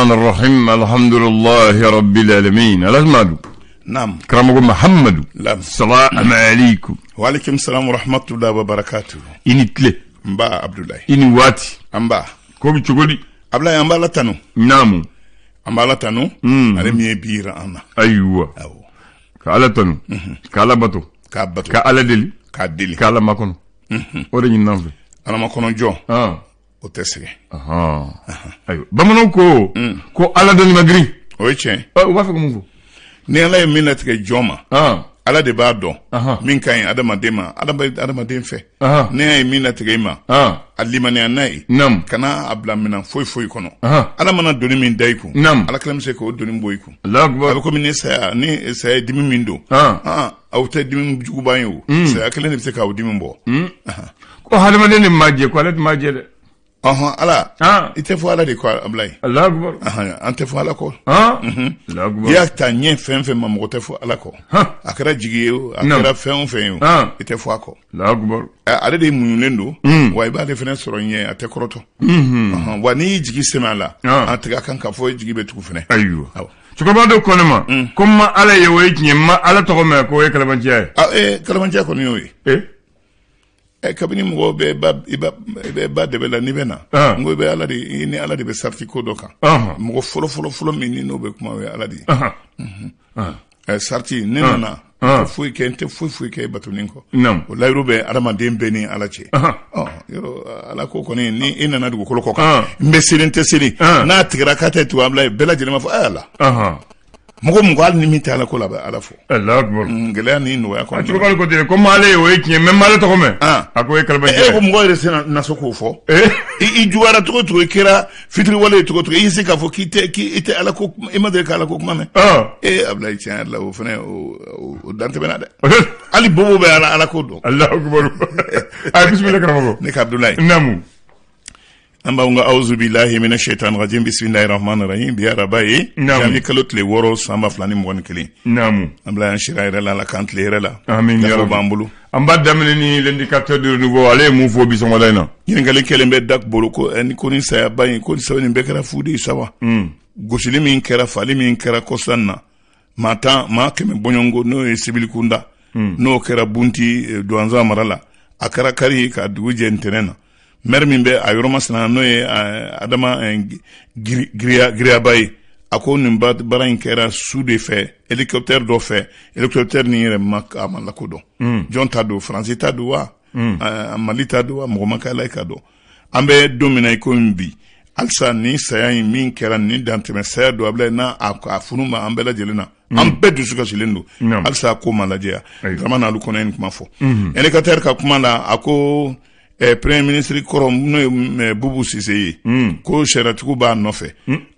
الرحمن الرحيم الحمد لله رب العالمين الأزماد نعم كرمكم محمد نعم السلام عليكم وعليكم السلام ورحمة الله وبركاته إني تلي مبا عبد الله إني واتي أمبا كوبي تقولي أبلا أمبا لا تنو نعم أمبا لا تنو أنا ميبير أنا أيوة أو كالا تنو كالا باتو كابتو كالا دلي كاديلي كالا ماكونو أوري نانفي أنا ما كنون جو وتسري أيوة بمنو كو على دوني مغري ويتشين وافق مفو ni ala ye min latigɛ jɔn ma ala de b'a dɔn min ka ɲi adamaden ma adamaden fɛ ne y'a ye min latigɛ i ma a limaniya n'a ye kana a bila minan foyi foyi kɔnɔ ala mana doni min da i kun ala kelen bɛ se k'o doni bɔ i kun a bɛ komi ni saya dimi min don aw tɛ dimi juguba ye o saya kelen de bɛ se k'aw dimi bɔ ko hadamaden ni maa jɛ ko ale tɛ maa jɛ dɛ ala i tɛ fɔ ala de kɔ Ablaye Allahu akbar an tɛ fɔ ala kɔ Allahu akbar ya ta ɲɛ fɛn fɛn ma mɔgɔ tɛ fɔ ala kɔ a kɛra jigi ye o a kɛra fɛn o fɛn ye o i tɛ fɔ a kɔ Allahu akbar ale de muɲunen don wa i b'ale fɛnɛ sɔrɔ ɲɛ a tɛ kɔrɔtɔ wa n'i y'i jigi sɛmɛ a la a tɛ ka kan k'a fɔ jigi bɛ tugu fɛnɛ ayiwa cɛkɔrɔba dɔ ko ne ma ko ma ala ye o ye tiɲɛ ma ala tɔgɔ mɛn ko o ye kalabanciya ye kalabanciya kɔni y'o ye kabini mɔgɔ bɛ ba dɛbɛ la n'i bɛ na n ko i bɛ ala de i ni ala de bɛ sariti ko dɔ kan mɔgɔ fɔlɔ min ni n'o bɛ kuma o ye ala de ye sariti ne nana foyi kɛ n tɛ foyi kɛ batonin kɔ o layiru bɛ adamaden bɛɛ ni ala cɛ yɔrɔ ala ko kɔni ni i nana dugukolo kɔ kan n bɛ seli n tɛ seli n'a tigɛra k'a tɛ tugu Ablaye bɛɛ lajɛlen b'a fɔ ala mɔgɔ hali ni min tɛ ala ko la bɛ ala fɔ Allahu akbar gɛlɛya ni nɔgɔya kɔnɔ cɛkɔrɔba ko ten ko m'ale ye o ye tiɲɛ mais m'ale tɔgɔ mɛn a ko o ye kalabanciya ko mɔgɔ yɛrɛ se na so k'o fɔ i juguyara cogo cogo i kɛra fitiriwale ye cogo cogo i y'i se k'a fɔ k'i tɛ ala ko i ma deli ka ala ko kuma mɛn Ablaye tiɲɛ yɛrɛ la o fɛnɛ o dan tɛmɛna dɛ hali bobo bɛ ala ko dɔn Allahu akbar a bisimila karamɔgɔ ne ka Abdoulaye naamu an b'aw ka awuzu bilahi mina shaitan rajim bismillahi rahmani rahim biya raba ye janvier kalo tile 6 san 2021 naamu Ablaye an shira yɛrɛ la ala k'an tile yɛrɛ la amin ya rabbi b'an bolo an b'a daminɛ ni l'indicateur de renouveau ale ye mun fɔ bi sɔgɔmada in na ɲininkali kelen bɛ dak bolo ko ni saya ba in ko ni sɛbɛn nin bɛɛ kɛra fu de ye sa wa gosili min kɛra fali min kɛra kɔsan na maa 100 bɔɲɔngo n'o ye sibili kunda n'o kɛra bunti douanza mara la a kɛra kari ka dugu jɛ ntɛnɛn na maire min bɛ a yɔrɔ masina n'o ye adama giriyaba ye a ko nin baara in kɛra su de fɛ hélicoptère dɔ fɛ hélicoptère nin yɛrɛ a ma lakodɔn jɔn ta don faransi ta don wa mali ta don wa mɔgɔ ma k'ala ka dɔn an bɛ don min na i ko bi halisa ni saya in min kɛra ni dantɛmɛ saya don Ablaye n'a a funu ma an bɛɛ lajɛlen na an bɛɛ dusu kasilen don halisa ko ma lajɛ vraiment n'alu kɔnɔ ye nin kuma fɔ hélicoptère ka kuma la a ko premier ministre kɔrɔ n'o ye Bubu Sise ye ko sariyatigiw b'a nɔfɛ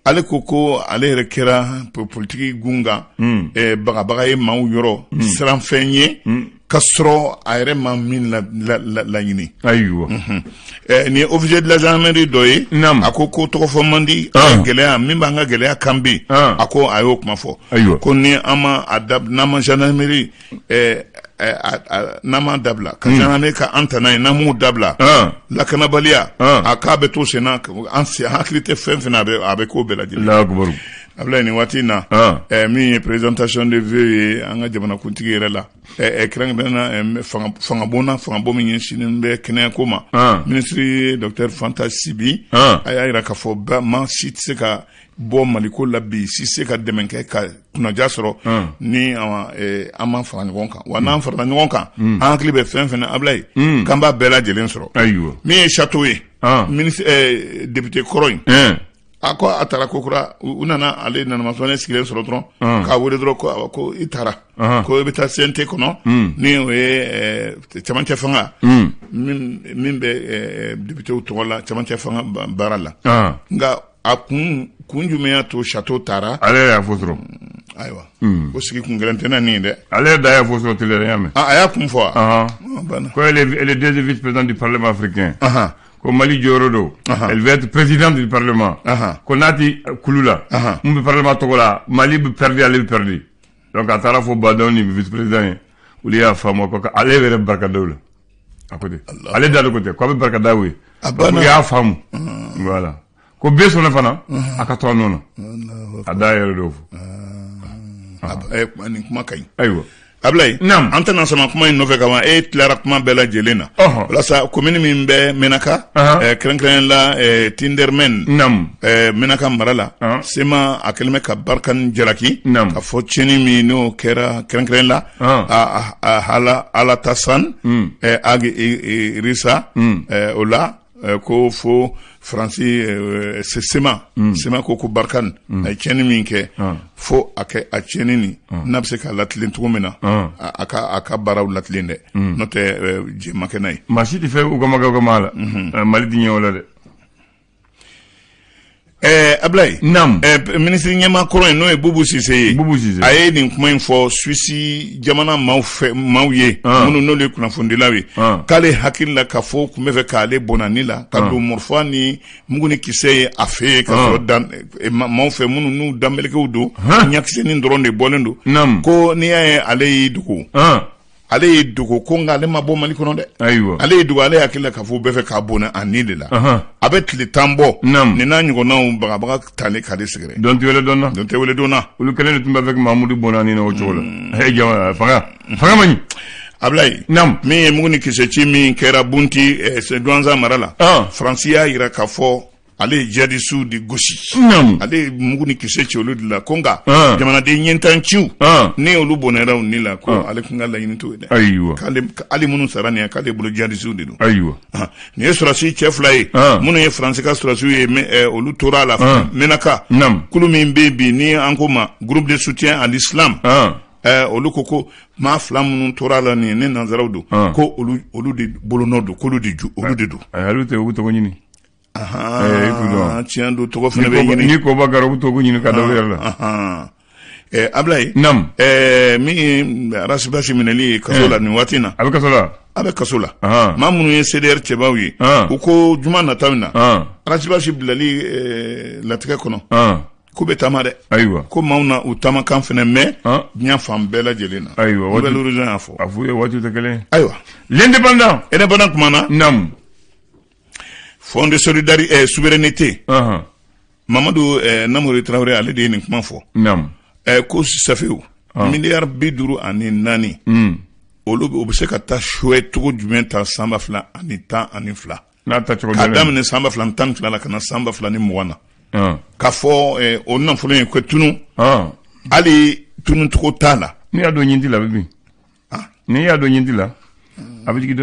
ale ko ale yɛrɛ kɛra politiki gunga bagabaga ye maaw yɔrɔ siranfɛn ye ka sɔrɔ a yɛrɛ ma min laɲini ayiwa nin ye officier de la gendarmerie dɔ ye a ko tɔgɔ fɔ man di gɛlɛya min b'an ka gɛlɛya kan bi a ko a y'o kuma fɔ ko ni an ma n'an ma gendarmerie n'a ma dabila ka gendarmerie ka an tana ye n'an m'u dabila lakanabaliya a k'a bɛ to sen na an hakili tɛ fɛn fɛn a bɛ k'o bɛɛ lajɛlen Ablaye nin waati in na min ye présentation de vœux ye an ka jamanakuntigi yɛrɛ la kɛrɛnkɛrɛnna fangabɔ min ɲɛsinnen bɛ kɛnɛyako ma ministre docteur Fanta Sibi a y'a jira k'a fɔ maa si tɛ se ka bɔ maliko la bi si se ka dɛmɛ kɛ ka kunnaja sɔrɔ ni an ma fara ɲɔgɔn kan wa n'an farala ɲɔgɔn kan an hakili bɛ fɛn fɛn na Ablaye k'an b'a bɛɛ lajɛlen sɔrɔ min ye château ye député kɔrɔ in a ko a taara kokura u nana ale nanamasɔnɛ sigilen sɔrɔ dɔrɔn k'a wele dɔrɔn ko i taara ko i bɛ taa CNT kɔnɔ ni o ye cɛmancɛ fanga min bɛ députéw tɔgɔ la cɛmancɛ fanga baara la nka a kun jumɛn y'a to château taara ale y'a fɔ sɔrɔ ayiwa ko sigi kun gɛlɛn tɛ na nin dɛ ale da y'a fɔ sɔrɔ télé y'a mɛn a y'a kun fɔ ko elle est deuxième vice-présidente du Parlement africain ko Mali jɔyɔrɔ don elle veut être présidente du Parlement ko n'a ti kulu la mun bɛ Parlement tɔgɔ la Mali bɛ perdu ale bɛ perdu donc a taara fɔ Badon ni vice-président ye olu y'a faamu ko ale yɛrɛ barikadaw la a ko ten ale da de ko tɛ ko a bɛ barikadaw ye ko y'a faamu voilà ko be so na fana akato nono adaya do fu ni kuma kay aywa Ablay nam antana sama kuma no veka ma clara kuma bela jelena la sa commune min be menaka kren la tindermen nam menaka marala sema akelme ka barkan jalaki ka fotcheni mi no kera kren la ala tasan agi risa ola ko fo franci c'est sema ko barkan ay cheni minke fo ake a cheni ni nabse ka latlin tugumena aka baraw latlinde note je makenay machiti fe ugamaga mala mali dinyo de Ablay nam ministre nyama koron no bubu sise aye ni kuma info Suisse jamana mawye munu no le kuna fondilawi kale hakilla ka fo kumeve kale bonanila ka do morfani muguni kiseye afe ka dan mawfe munu nu dameleke udo nyakise ni ndronde bolendo ko ni aye ale duko ale dugo konga ale mabo mali kono de aywa ale dugo ale akila ka fu befe ka bona anile la abet li tambo ni na nyugo na baga tale ka de segre don't wele donna ulu kelen tumba avec Mamadou Bonani na ochola hey jama fanga mani Ablay nam mi muguni kisechi mi kera bunti se douanza marala Francia ira ka fo ale jadi su di gosi ale muguni kisechi olu la konga jamana de nyentan chiu ne olu bonera unila ko ale kunga la yinito de aywa ale munu sarani kale bulu jadi su de aywa ne surasi chef lai munu ye france ka surasi ye olu tora la menaka kulumi mbebi ni ankoma groupe de soutien à l'islam olu koko ma flamu tora la ni ne nanzarawdo ko olu de bolonodo ko olu de ju olu de do alu te wuto ko nyini tiendo to fana be yini ni ko bagaro to ko nyini ka do la Ablay nam mi rasibasi minali kasola ni watina abe kasola mamunu ye CDR chebawi uko juma na tawna rasibasi bilali latika kono ko betama de aywa ko mauna utama kan fene me nya fam bela jelena aywa wala l'origine afo afu ye watu tekele aywa l'indépendant kumana nam Fonds de solidarité et souveraineté Mamadou Namori Traoré ale de ni kuma fo nam ko safeu milliard biduru ani nani olu be se ka ta chouet tout jumɛn ta samba fla ani tan ani fla na ta chogo kadam ne samba fla tan fla la kana samba fla ni mwana ka fo on na fo ko tunu ali tunu to tala ni ado nyindi la bibi ni ado nyindi la abiji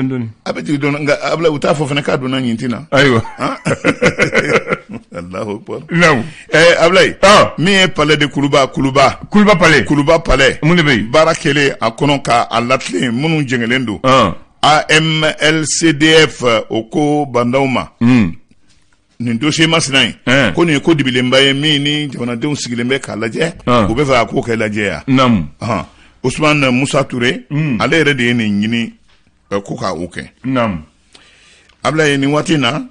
don nga abla uta fo fana ka do na nyintina aywa Allahu akbar naw ablay mi palais de Kuluba palais mun be barakele akono ka alatle munu jengelendo AMLCDF oko bandauma ni dossier masnai ko ni ko dibilembaye mi ni jona de sigilembe ka laje o be fa ko ka laje ya nam Ousmane Moussa Touré ale rede ni nyini ko ka oke nam abla ni watina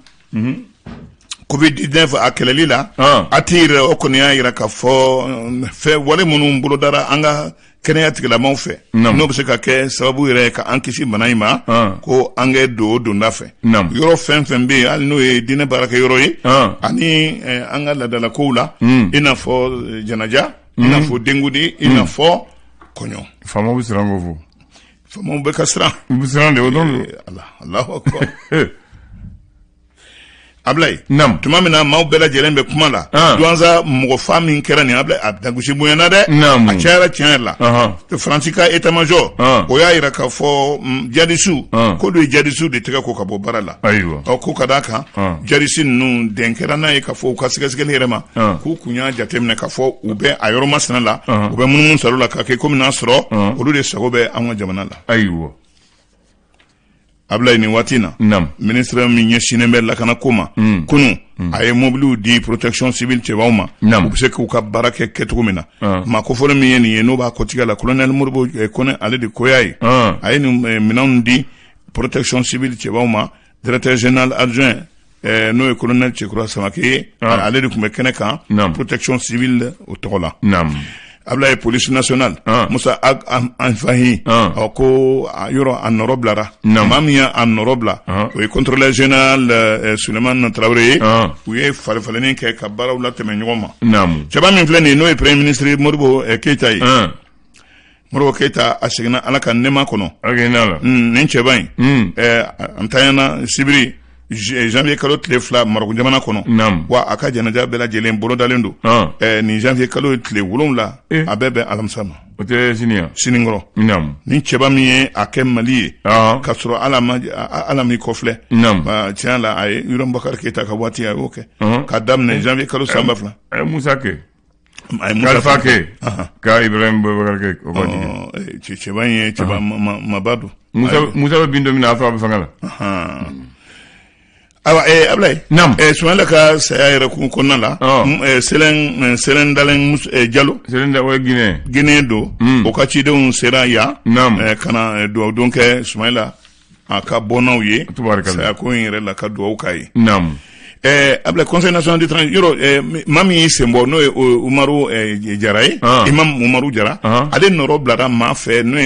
COVID-19 akeleli la atire okonia ira ka fo fe wale munu bolo dara anga kenya tigala mawfe no bse ka ke sababu ire ka ankisi manaima ko ange do ndafe yoro fen be al no e dina baraka yoro yi ani anga la dala koula ina fo janaja ina fo dengudi ina fo konyo famo bisrango fu famo be kasra bisrande odon Allahu akbar Ablay nam tumamina maw bela jelembe kuma la douanza mo fami kera ni Ablay abdagushi buyana de a chara tienla Francisca état major o ya ira ka fo jadisu ko do jadisu de tega ko ka bo barala aywa o ko kadaka jadisin nu denkera na ka fo ka sigasgal herema ku kunya jatemne ka fo ube ayoro masna la ube munun salula ka ke komina sro o do de sagobe amwa jamana la aywa Ablay ni watina ministre mi nyeshine mbela kana kuma kunu aye mobile di protection civile chewama ubse ku ka barake ketumina ma ko folo mi yeni no ba ko tigala colonel Murbo kone ale de koyai aye ni minan di protection civile chewama directeur général adjoint no colonel Chekura Samake ale de kuma keneka protection civile o tola Ablaye police nationale Musa Anfahi ko yoro an noroblara mamia an norobla o contrôleur général Suleiman Traoré ou est falfalene ke ka baraw la teme nyoma chaba min fleni no premier ministre Modibo Keita Modibo Keita asigna ala kan nema kono nin cheban antayana sibiri janvier kalo tile fila Maroko jamana kono wa aka janaja bela jelen bolo dalendo ni janvier kalo tile wolonla abebe alamsama ote siningro ni cheba mi ake mali kasro ala mi kofle ba tiens la ay Yuram Bakar Keita ka wati ay oke ka damne janvier kalo samba fla Musa ke Alpha ke ka Ibrahim Bakar ke o wati cheba ye cheba mabadu Musa bindo mina afa bafangala awa Ablay soala ka sayayra ko nala selen dalen Diallo selen da way Guinée do o ka ci don sera ya kana do donc Soumaïla aka bonaw ye sa ko yere la ka do kay Ablay conseil national du transport yoro mami sembo no Umaru Jaraye imam Umaru Jara ade noro blada ma fe no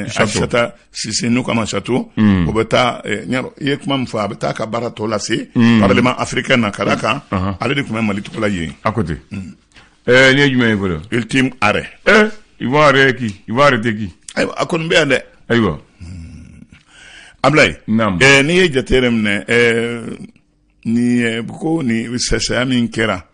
chata si nous comme château o beta nyaro ye kuma mfa beta ka barato la se parlement africain na karaka ale de kuma mali to la ye à côté ni jume bolo ultime arrêt ils vont arrêter qui ay akon be ade aywa Ablay ni ye jaterem ne ni buko ni sesa min kera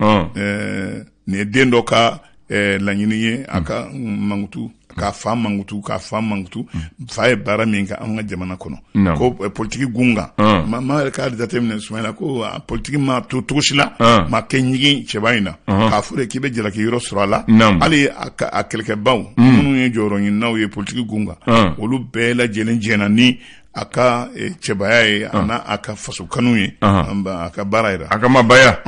ni dendo ka la nyini aka mangutu ka fam mangutu fa bara min ka anga jamana kono ko politique gunga ma ka datemne Soumaïla ko politique ma tushila ma kenyigi chebaina ka fure kibe jela ki yoro srala ali a quelque baw munu ye joro ni naw ye politique gunga olu bela jelen jenani aka chebaye ana aka fasu kanuye aka baraira aka mabaya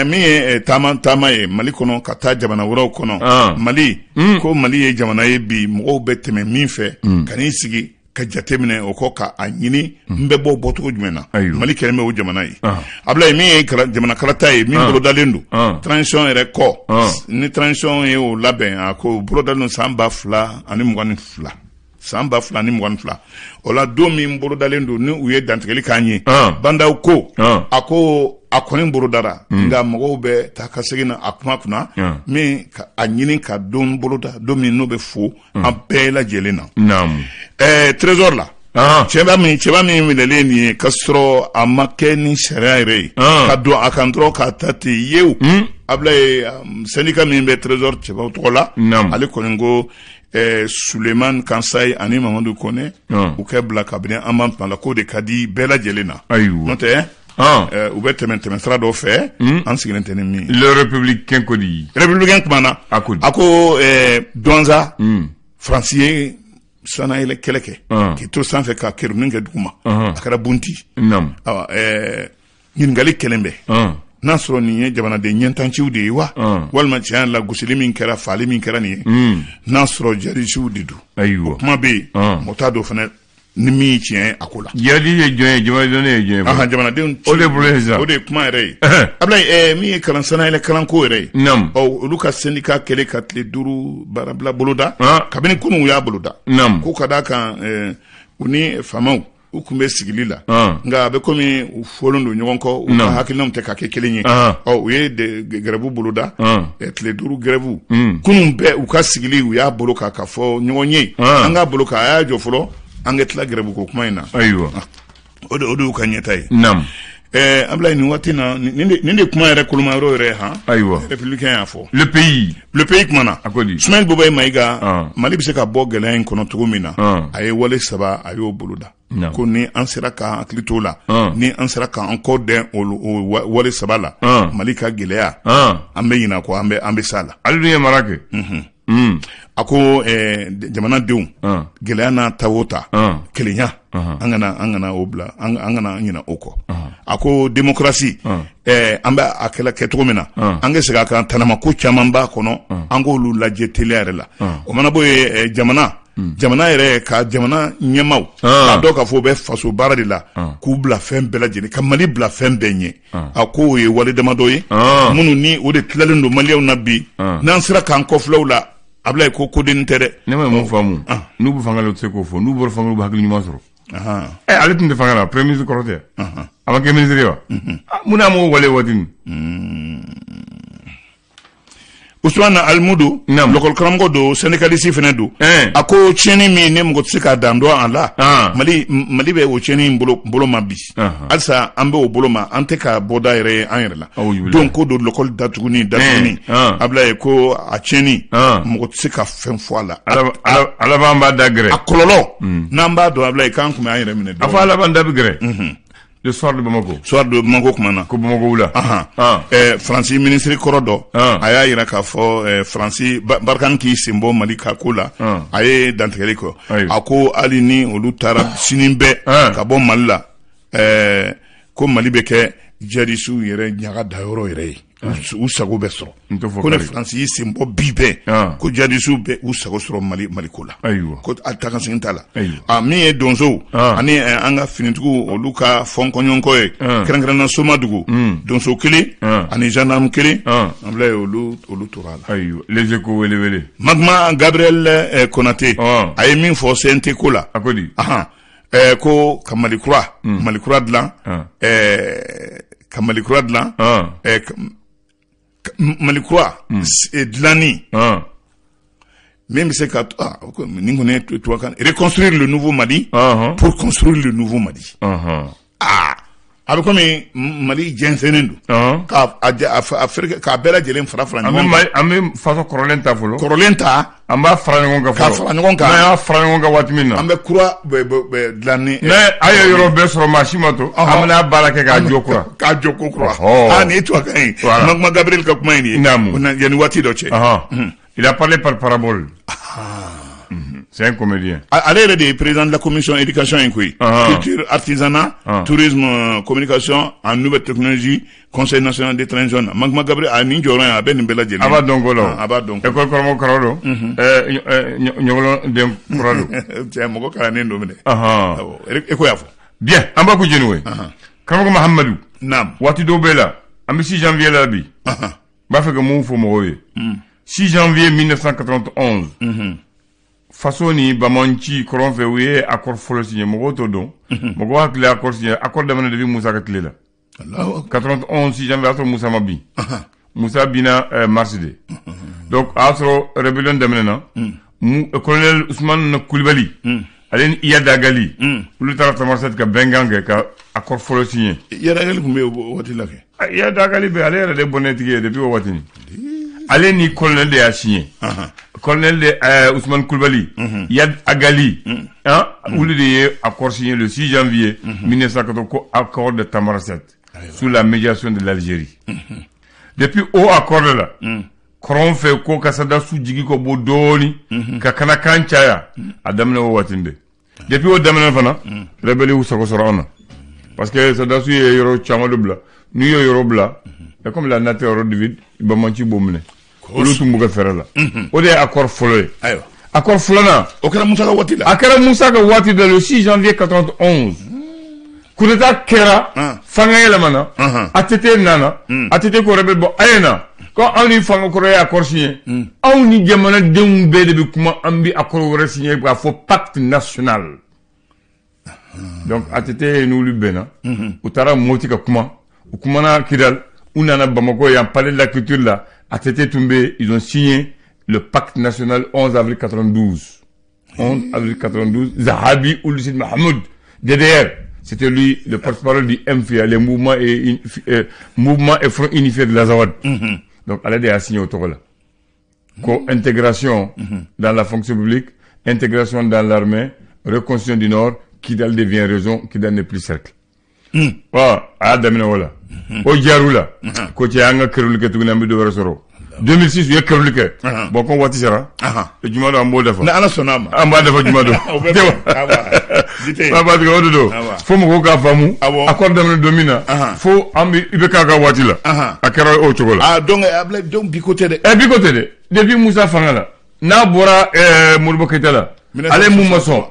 mi tama ye Mali kono kata jamana woro kono Mali ko Mali ye jamana ye bi mo beteme min fe kani sigi ka jatemine o ko ka anyini mbebo boto jumena Mali kelme o jamana yi Ablay mi ye jamana karata ye min bolo dalendo transition ere ko ni transition ye o laben ako bolo dalendo samba fla ani mugani fla samba fla ni mugani fla ola do mi mbolo dalendo ni uye dantigeli kanye banda ko ako akoni mborodara nga mogo be takasegina akuma kuna mi anyini ka don boroda do mi no be fo abela jelena trésor la cheba mi milele ni kastro amakeni sharaire ka do akandro ka tati yew Ablay syndicat mi be trésor cheba tola ale konengo Suleiman Kansai ani Mamadou Kone ou ke bla cabinet amant dans la cour de Kadi bela jelena note ou bete maintenant sera do fait en sécurité mi le républicain kodi républicain kumana ako donza français sana ile keleke ki to san fait ka keru ninga duma akara bunti awa ngali kelembe nasro ni jamana de nyentanci de wa walma tian la gusili min kera fali min kera ni nasro jari didu aywo kuma be motado fana ni mi tien akola yadi ye joye jamana de ode breza ode kuma re Ablay mi kalan sana ile kalan ko re o luka syndicat kele katle duru barabla boloda kabini kunu ya boloda ko kadaka uni famau ukumbe sigilila nga be komi ufolondo nyonko hakilnom te ka kekelenye o ye de grebu buluda etle duru grebu kunumbe ukasigili uya boloka ka fo nyonye anga boloka ya jofolo angetla grebu ko kumaina aywa odo ukanyetai Ablay ni watina ninde kuma re kuluma ro re aywa républicain afo le pays kumana akodi Soumaïla Boubay Maïga Mali bi se ka bo gelen kono tugumina aye wale saba ayo buluda ko ni ansera ka aklito la ni ansera ka encore den wale saba la Mali ka gelea ambe yina ko ambe sala aluye marake ako jamana dew gelea na tawota kelenya angana obla angana nyina oko ako démocratie ambe akela ketogomena ange sega kan tanama ko chamamba kono ango lu laje tele la o mana boye jamana jamana yɛrɛ ka jamana ɲɛmaw k'a dɔn k'a fɔ u bɛ faso baara de la k'u bila fɛn bɛɛ lajɛlen ka Mali bila fɛn bɛɛ ɲɛ a ko o ye wale damadɔ ye minnu ni o de tilalen don maliyɛnw na bi n'an sera k'an kɔfilaw la Ablaye ko kodennin tɛ dɛ ne ma mun faamu n'u bɛ fanga la u tɛ se k'o fɔ n'u bɔra fanga la u bɛ hakili ɲuman sɔrɔ ale tun tɛ fanga la premier ministre kɔrɔ tɛ a ma kɛ ministre ye wa mun n'a m'o wale waati min Ousmane Almudo lokol karamɔgɔ do syndicaliste fana do a ko tiɲɛni min ne mɔgɔ tɛ se k'a dan dɔn a la Mali bɛ o tiɲɛni bolo ma bi halisa an bɛ o bolo ma an tɛ ka bɔda yɛrɛ ye an yɛrɛ la donc ko do lokol datuguni Ablaye ko a tiɲɛni mɔgɔ tɛ se ka fɛn fɔ a la ala b'an b'a da gɛrɛ a kɔlɔlɔ n'an b'a dɔn Ablaye k'an kun bɛ an yɛrɛ minɛ a fɔ ala b'an da bɛ gɛrɛ le soir de Bamako kumana ko Bamako la Fransi ministre kɔrɔ dɔ a y'a yira k'a fɔ Fransi Barkan k'i sen bɔ Mali ka ko la a ye dantigɛli kɔ a ko hali ni olu taara sini bɛɛ ka bɔ Mali la ko Mali bɛ kɛ jadisiw yɛrɛ ɲaga dayɔrɔ yɛrɛ ye u sago bɛ sɔrɔ ko ne Fransi y'i sen bɔ bi bɛɛ ko jadisiw bɛ u sago sɔrɔ Mali ko la ko a ta ka segin t'a la min ye donsow ani an ka finitigiw olu ka fɔnkɔɲɔgɔnkɔ ye kɛrɛnkɛrɛnna Somadugu donso kelen ani gendarme kelen Ablaye olu tora la les échos wele Magma Gabriel Konate a ye min fɔ CNT ko la a ko di ko ka Malikura dilan ka Malikura dilan Malikura dilani min bɛ se ka nin kɔni ye tubabukan reconstruire le nouveau Mali pour construire le nouveau Mali a bɛ komi Mali jɛnsɛnnen don k'a bɛɛ lajɛlen fara ɲɔgɔn kan an bɛ faso kɔrɔlen ta fɔlɔ kɔrɔlen ta an b'a fara ɲɔgɔn kan fɔlɔ n'an y'a fara ɲɔgɔn kan waati min na an bɛ kura dilan ni a ye yɔrɔ bɛɛ sɔrɔ maa si ma to an bɛna baara kɛ k'a jɔ kura nin ye tubabukan ye Magma Gabriel ka kuma in de ye yanni waati dɔ cɛ il a parlé par parabole c'est un comédien ale yɛrɛ de ye président de la commission éducation in koyi culture artisanat tourisme communication en nouvelle technologie conseil national des transitions Magma Gabriel a nin jɔyɔrɔ in a bɛ nin bɛɛ lajɛlen a b'a dɔn ko la a b'a dɔn école karamɔgɔ kɔrɔ don ɲɔgɔlɔn den kura don cɛ mɔgɔ kalannen don minɛ e ko y'a fɔ bien an b'a ko jeni we karamɔgɔ Mahamadu naam waati dɔw bɛ la an bɛ 6 janvier la bi b'a fɛ ka mun fɔ mɔgɔw ye 6 janvier 1991 faso ni Bamanci kɔrɔn fɛ u ye accord fɔlɔ signé mɔgɔw t'o dɔn mɔgɔw hakili accord signé accord daminɛ depuis Musa ka tile la 91 6 janvier a sɔrɔ Musa ma bin Musa bina mars de donc a sɔrɔ rébellion daminɛ na colonel Ousmane Coulibaly ale ni Iyad Agali olu taara Tamasset ka bɛnkan kɛ ka accord fɔlɔ signé Iyad Agali tun bɛ o waati la kɛ Iyad Agali bɛ ale yɛrɛ de bɔnɛ tigi ye depuis o waati ni ale ni colonel de y'a signé colonel de Ousmane Coulibaly Iyad Agali olu de ye accord signé le 6 janvier 1980 ko accord de Tamasset sous la médiation de l'Algérie depuis o accord la kɔrɔn fɛ ko ka Sadasu jigi ko bɔ dɔɔni ka kana kan caya a daminɛ o waati de depuis o daminɛ fana rebelle y'u sago sɔrɔ an na parce que Sadasu ye yɔrɔ caman de bila n'u ye yɔrɔ bila c'est comme la nature yɔrɔ divide Bamanci b'o minɛ olu tun b'u kɛ fɛrɛ la o de ye accord fɔlɔ ye accord filanan o kɛra Musa ka waati la a kɛra Musa ka waati de le 6 janvier 91 coup d'état kɛra fanga yɛlɛmana ATT nana ATT ko rebelle bɔ a ye na ko anw ni fanga kɔrɔ ye accord signé anw ni jamanadenw bɛɛ de bɛ kuma an bɛ accord wɛrɛ signé k'a fɔ pacte national donc ATT n'olu bɛnna u taara Moti ka kuma u kumana Kidal u nana Bamako yan palais de la culture la ATT tun bɛ ils ont signé le pacte national 11 avril 92 11 avril 92 Zahabi Ould Sid Mahmoud DDR c'était lui le porte-parole du MFIA les mouvements et front unifié de l'Azawad donc elle a signé au tour là intégration dans la fonction publique intégration dans l'armée reconstruction du Nord Kidal devient région Kidal n'est plus cercle a daminɛ wala o jaru la ko cɛ an ka kɛrɛli kɛ tuguni an bɛ dɔ wɛrɛ sɔrɔ 2006 u ye kɛrɛli kɛ bon ko waati sera juma don an b'o dafa ni Ala sɔnna a ma an b'a dafa juma don ba tigɛ o de don fo mɔgɔw k'a faamu accord daminɛ don min na fo an bɛ IBK ka waati la a kɛra o cogo la donc bi ko tɛ dɛ bi ko tɛ dɛ depuis Musa fanga la n'a bɔra Modibo Keïta la ale mu maçon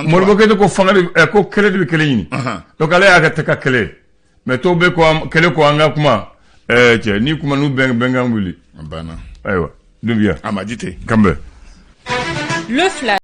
Modibo Keïta ko fanga ko kɛlɛ de bɛ kɛlɛ ɲini donc ale y'a kɛ ka kɛlɛ mais tɔw bɛ ko kɛlɛ ko an ka kuma cɛ ni kuma n'u bɛnkan wuli banna ayiwa Doumbia Amadi te Kambɛ le flash